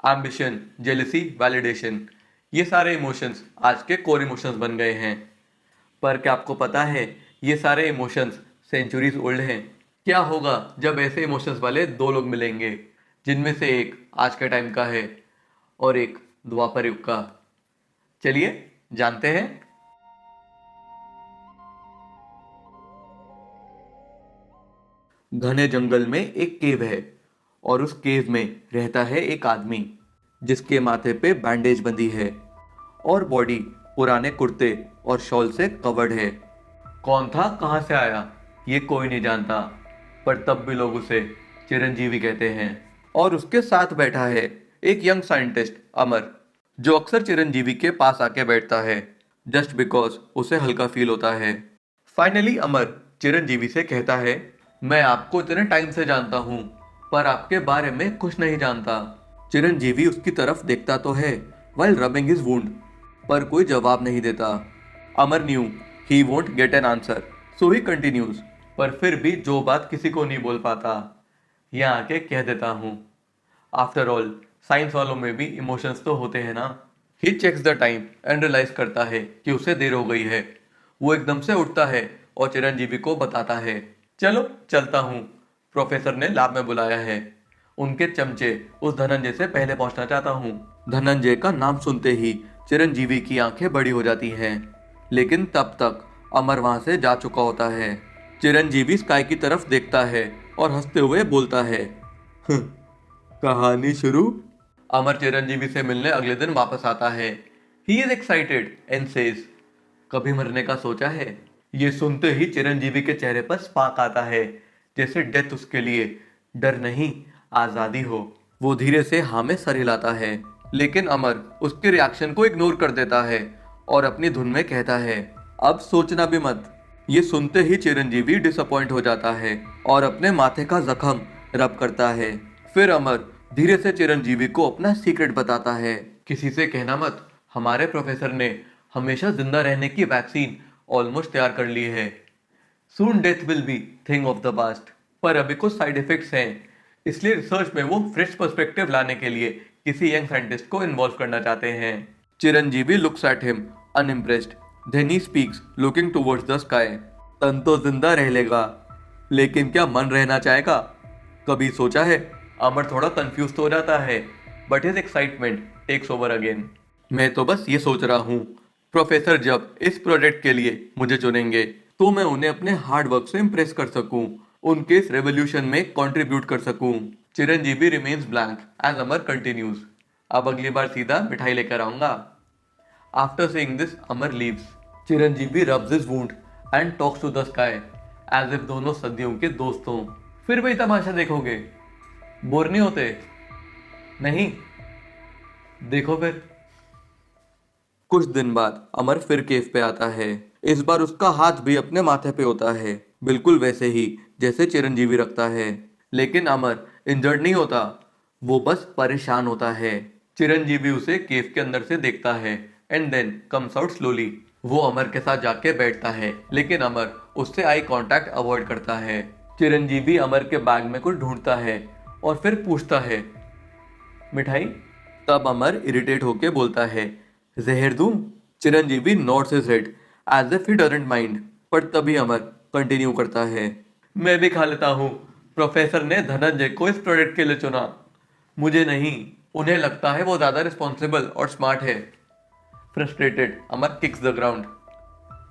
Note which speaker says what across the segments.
Speaker 1: Ambition, jealousy, validation, ये सारे emotions आज के कोर इमोशंस बन गए हैं। पर क्या आपको पता है ये सारे इमोशंस सेंचुरीज ओल्ड हैं? क्या होगा जब ऐसे इमोशंस वाले दो लोग मिलेंगे जिनमें से एक आज के टाइम का है और एक द्वापर युग का? चलिए जानते हैं। घने जंगल में एक केव है और उस केव में रहता है एक आदमी जिसके माथे पे बैंडेज बंधी है और बॉडी पुराने कुर्ते और शॉल से कवर्ड है। कौन था, कहाँ से आया, ये कोई नहीं जानता, पर तब भी लोग उसे चिरंजीवी कहते हैं। और उसके साथ बैठा है एक यंग साइंटिस्ट अमर, जो अक्सर चिरंजीवी के पास आके बैठता है जस्ट बिकॉज उसे हल्का फील होता है। फाइनली अमर चिरंजीवी से कहता है, मैं आपको इतने टाइम से जानता हूँ पर आपके बारे में कुछ नहीं जानता। चिरंजीवी उसकी तरफ देखता तो है while rubbing his wound, पर कोई जवाब नहीं देता। Amar knew he won't get an answer, so he continues, पर फिर भी जो बात किसी को नहीं बोल पाता यहाँ आके कह देता हूँ। आफ्टर ऑल साइंस वालों में भी इमोशंस तो होते हैं ना। He checks the time and realise करता है कि उसे देर हो गई है। वो एकदम से उठता है और चिरंजीवी को बताता है, चलो चलता हूँ, प्रोफेसर ने लैब में बुलाया है। उनके चमचे उस धनंजय से पहले पहुंचना चाहता हूँ। धनंजय का नाम सुनते ही चिरंजीवी की आंखें बड़ी हो जाती हैं, लेकिन तब तक अमर वहां से जा चुका होता है। चिरंजीवी स्काई की तरफ देखता है और हंसते हुए बोलता है, "हं, कहानी शुरू। अमर चिरंजीवी से मिलने अगले दिन वापस आता है। He is excited and says, कभी मरने का सोचा है? ये सुनते ही चिरंजीवी के चेहरे पर स्पार्क आता है, जैसे डेथ उसके लिए डर नहीं आजादी हो। वो धीरे से हाँ में सर हिलाता है, लेकिन अमर उसके रिएक्शन को इग्नोर कर देता है और अपनी धुन में कहता है, अब सोचना भी मत। ये सुनते ही चिरंजीवी डिसअपॉइंट हो जाता है और अपने माथे का जख्म रब करता है। फिर अमर धीरे से चिरंजीवी को अपना सीक्रेट बताता है, किसी से कहना मत, हमारे प्रोफेसर ने हमेशा जिंदा रहने की वैक्सीन ऑलमोस्ट तैयार कर ली है। Soon death will be thing of the past, पर अभी कुछ साइड इफेक्ट्स हैं, इसलिए रिसर्च में वो फ्रेश पर्सपेक्टिव लाने के लिए किसी यंग साइंटिस्ट को इन्वॉल्व करना चाहते हैं। Chiranjeevi looks at him unimpressed, then he speaks looking towards the sky. तन तो जिंदा रह लेगा, लेकिन क्या मन रहना चाहेगा? कभी सोचा है? अमर थोड़ा कंफ्यूज तो हो जाता है, but his excitement takes over again. मैं तो बस ये सोच रहा हूँ, प्रोफेसर जब इस प्रोजेक्ट के लिए मुझे चुनेंगे तो मैं उन्हें अपने हार्ड वर्क से इम्प्रेस कर सकूं, उनके इस रेवोल्यूशन में कंट्रीब्यूट कर सकूं। Chiranjeevi remains blank as Amar continues, अब अगली बार सीधा मिठाई लेकर आऊंगा। After saying this Amar leaves. Chiranjeevi rubs his wound and talks to the sky as if दोनों सदियों के दोस्त हों। फिर वही तमाशा देखोगे? बोर नहीं होते? नहीं? देखो फिर। कुछ दिन बाद अमर फिर केव पे आता है। इस बार उसका हाथ भी अपने माथे पे होता है, बिल्कुल वैसे ही जैसे चिरंजीवी रखता है। लेकिन अमर इंजर्ड नहीं होता, वो बस परेशान होता है। चिरंजीवी उसे केव के अंदर से देखता है and then comes out slowly. वो अमर के साथ जाके बैठता है, लेकिन अमर उससे आई कांटेक्ट अवॉइड करता है। चिरंजीवी अमर के बैग में कुछ ढूंढता है और फिर पूछता है, मिठाई? तब अमर इरिटेट होके बोलता है, जहर दूं? Chiranjeevi nods his head as if he doesn't mind, पर तभी अमर कंटिन्यू करता है, मैं भी खा लेता हूँ। प्रोफेसर ने धनंजय को इस प्रोजेक्ट के लिए चुना, मुझे नहीं। उन्हें लगता है वो ज्यादा रिस्पॉन्सिबल और स्मार्ट है। Frustrated Amar kicks the ground.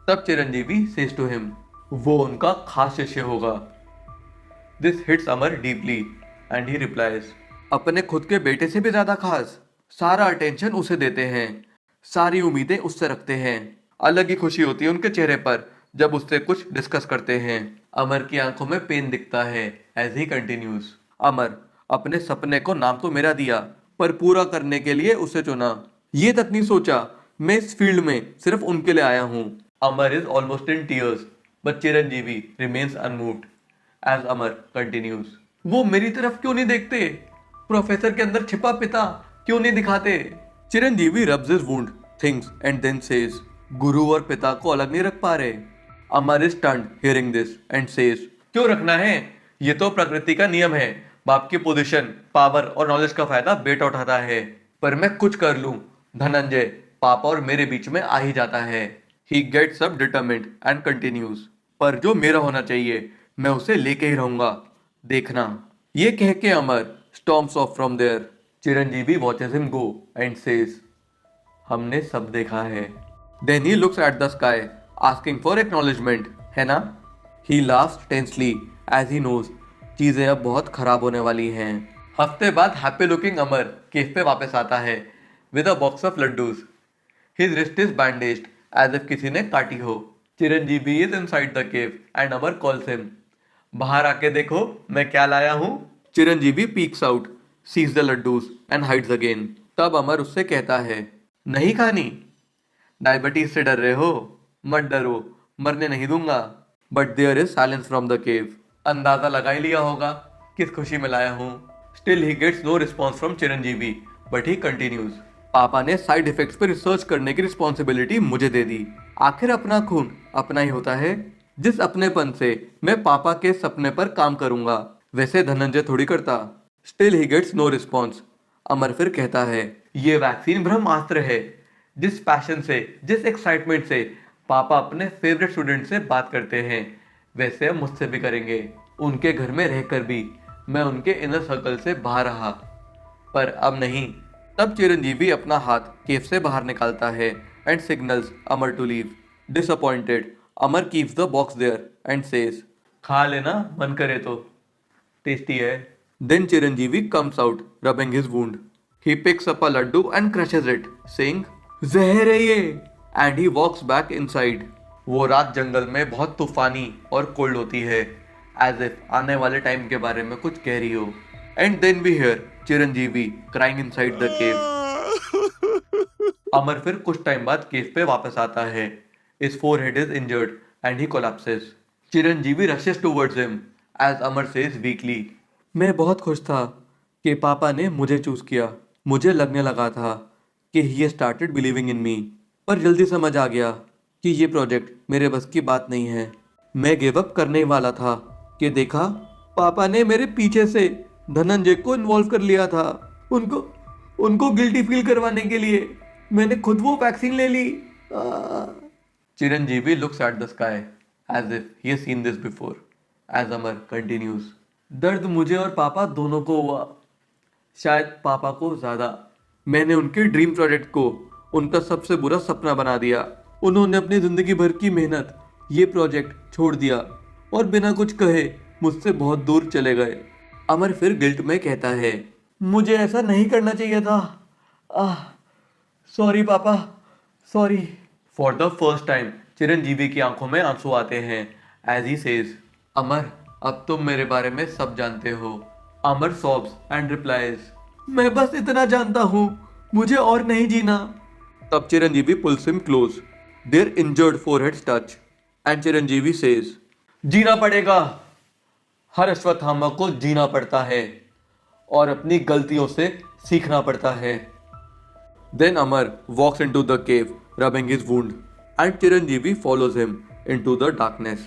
Speaker 1: तब चिरंजीवी सेज टू हिम, वो उनका खास शिष्य होगा। This hits Amar deeply and he replies, अपने खुद के बेटे से भी ज्यादा खास? सारा अटेंशन उसे देते हैं, सारी उम्मीदें उससे रखते हैं। अलग ही खुशी होती है उनके चेहरे पर जब उससे कुछ डिस्कस करते हैं। अमर की आंखों में पेन दिखता है एज ही कंटिन्यूज, अमर अपने सपने को नाम तो मेरा दिया, पर पूरा करने के लिए उसे चुना। ये तक नहीं सोचा मैं इस फील्ड में सिर्फ उनके लिए आया हूँ। Amar is almost in tears, but Chiranjeevi remains unmoved as Amar continues, वो मेरी तरफ क्यों नहीं देखते? प्रोफेसर के अंदर छिपा पिता क्यों नहीं दिखाते? Chiranjeevi rubs his wound thinks and then says, गुरु और पिता को अलग नहीं रख पा रहे। Amar is stunned hearing this and says, क्यों रखना है? ये तो प्रकृति का नियम है, बाप की पोजीशन, पावर और नॉलेज का फायदा बेटा उठाता है, पर मैं कुछ कर लूं, धनंजय पापा और मेरे बीच में आ ही जाता है। He gets up determined and continues, पर जो मेरा होना चाहिए मैं उसे लेके ही रहूंगा, देखना। ये कह के Amar stomps off from there. Chiranjeevi watches him go and says, हमने सब देखा है। Then he looks at the sky asking for acknowledgement, है ना? He laughs tensely as he knows चीजें अब बहुत खराब होने वाली हैं। हफ्ते बाद हैप्पी लुकिंग अमर केफ पे वापस आता है with a box of laddoos. His wrist is bandaged as if किसी ने काटी हो। Chiranjeevi is inside the cave and Amar calls him, बाहर आके देखो मैं क्या लाया हूँ। Chiranjeevi peeks out, sees the laddoos and hides again. तब अमर उससे कहता है, नहीं खानी? डायबिटीज से डर रहे हो? मत डरो, मरने नहीं दूंगा। But there is silence from the cave. अंदाजा लगा ही लिया होगा किस खुशी में लाया हूँ। Still he gets no response from Chiranjeevi but he continues. पापा ने साइड इफेक्ट्स पर रिसर्च करने की रिस्पॉन्सिबिलिटी मुझे दे दी। आखिर अपना खून अपना ही होता है। जिस अपनेपन से मैं पापा के सपने पर काम करूंगा वैसे धनंजय थोड़ी करता। Still he gets no response. Amar फिर कहता है, ये वैक्सीन ब्रह्मास्त्र है। जिस पैशन से, जिस एक्साइटमेंट से पापा अपने फेवरेट स्टूडेंट से बात करते हैं वैसे अब मुझसे भी करेंगे। उनके घर में रहकर भी मैं उनके इनर सर्कल से बाहर रहा, पर अब नहीं। तब चिरंजीवी अपना हाथ केफ से बाहर निकालता है and signals Amar to leave. Disappointed Amar keeps the box there and says, खा लेना मन करे तो, टेस्टी है। Then Chiranjeevi comes out rubbing his wound. He picks up a laddu and crushes it saying, जहर है ये, and he walks back inside. वो रात जंगल में बहुत तूफानी और कोल्ड होती है, एज इफ आने वाले टाइम के बारे में कुछ कह रही हो। And then we hear Chiranjeevi crying inside the cave. Amar फिर कुछ टाइम बाद केव पे वापस आता है। His forehead is injured and he collapses. Chiranjeevi rushes towards him as Amar says weakly, मैं बहुत खुश था कि पापा ने मुझे चूज किया। मुझे लगने लगा था कि he started believing in me, पर जल्दी समझ आ गया कि ये प्रोजेक्ट मेरे बस की बात नहीं है। मैं गिव अप करने ही वाला था कि देखा पापा ने मेरे पीछे से धनंजय को इन्वॉल्व कर लिया था। उनको गिल्टी फील करवाने के लिए मैंने खुद वो वैक्सीन ले ली। Chiranjeevi looks at the sky as if he has seen this before as Amar continues, दर्द मुझे और पापा दोनों को हुआ, शायद पापा को ज्यादा। मैंने उनके ड्रीम प्रोजेक्ट को उनका सबसे बुरा सपना बना दिया। उन्होंने अपनी जिंदगी भर की मेहनत ये प्रोजेक्ट छोड़ दिया और बिना कुछ कहे मुझसे बहुत दूर चले गए। अमर फिर गिल्ट में कहता है, मुझे ऐसा नहीं करना चाहिए था। सॉरी पापा, sorry. For the first time Chiranjeevi की आंखों में आंसू आते हैं एज ही सेज, अमर अब तुम मेरे बारे में सब जानते हो। अमर सॉब्स एंड रिप्लाइज, मैं बस इतना जानता हूँ, मुझे और नहीं जीना। तब Chiranjeevi pulls him close, there injured foreheads touch and Chiranjeevi says, जीना पड़ेगा। हर अश्वत्थामा को जीना पड़ता है और अपनी गलतियों से सीखना पड़ता है। Then Amar walks into the cave, rubbing his wound, and Chiranjeevi follows him into the darkness.